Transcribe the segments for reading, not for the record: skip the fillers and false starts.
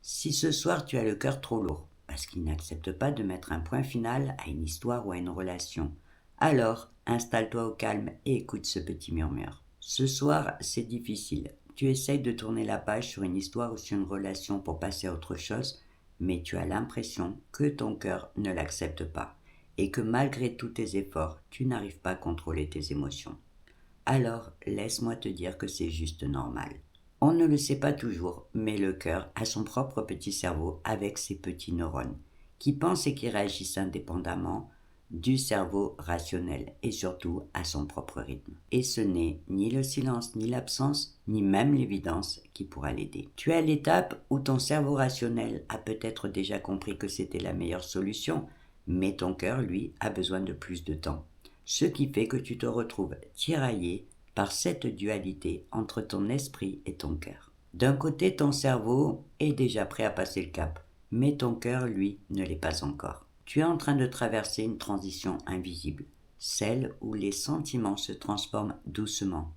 Si ce soir tu as le cœur trop lourd, parce qu'il n'accepte pas de mettre un point final à une histoire ou à une relation, alors installe-toi au calme et écoute ce petit murmure. Ce soir, c'est difficile. Tu essayes de tourner la page sur une histoire ou sur une relation pour passer à autre chose, mais tu as l'impression que ton cœur ne l'accepte pas et que malgré tous tes efforts, tu n'arrives pas à contrôler tes émotions. Alors, laisse-moi te dire que c'est juste normal. On ne le sait pas toujours, mais le cœur a son propre petit cerveau avec ses petits neurones, qui pensent et qui réagissent indépendamment du cerveau rationnel et surtout à son propre rythme. Et ce n'est ni le silence, ni l'absence, ni même l'évidence qui pourra l'aider. Tu es à l'étape où ton cerveau rationnel a peut-être déjà compris que c'était la meilleure solution, mais ton cœur, lui, a besoin de plus de temps. Ce qui fait que tu te retrouves tiraillé par cette dualité entre ton esprit et ton cœur. D'un côté, ton cerveau est déjà prêt à passer le cap, mais ton cœur, lui, ne l'est pas encore. Tu es en train de traverser une transition invisible, celle où les sentiments se transforment doucement,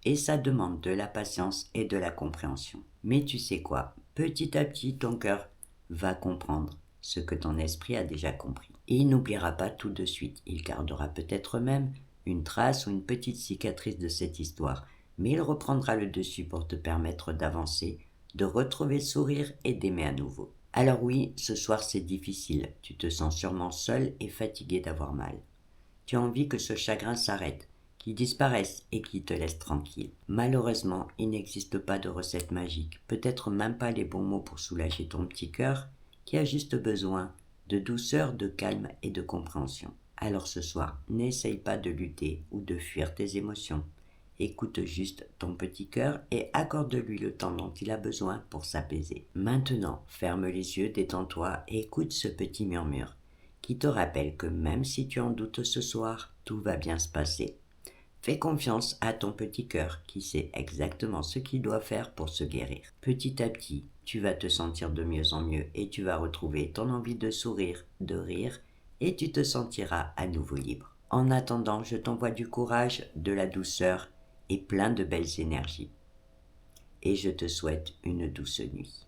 et ça demande de la patience et de la compréhension. Mais tu sais quoi, petit à petit, ton cœur va comprendre ce que ton esprit a déjà compris. Et il n'oubliera pas tout de suite, il gardera peut-être même une trace ou une petite cicatrice de cette histoire, mais il reprendra le dessus pour te permettre d'avancer, de retrouver le sourire et d'aimer à nouveau. Alors oui, ce soir c'est difficile, tu te sens sûrement seul et fatigué d'avoir mal. Tu as envie que ce chagrin s'arrête, qu'il disparaisse et qu'il te laisse tranquille. Malheureusement, il n'existe pas de recette magique, peut-être même pas les bons mots pour soulager ton petit cœur qui a juste besoin de douceur, de calme et de compréhension. Alors ce soir, n'essaye pas de lutter ou de fuir tes émotions. Écoute juste ton petit cœur et accorde-lui le temps dont il a besoin pour s'apaiser. Maintenant, ferme les yeux, détends-toi et écoute ce petit murmure qui te rappelle que même si tu en doutes ce soir, tout va bien se passer. Fais confiance à ton petit cœur qui sait exactement ce qu'il doit faire pour se guérir. Petit à petit, tu vas te sentir de mieux en mieux et tu vas retrouver ton envie de sourire, de rire et tu te sentiras à nouveau libre. En attendant, je t'envoie du courage, de la douceur et plein de belles énergies. Et je te souhaite une douce nuit.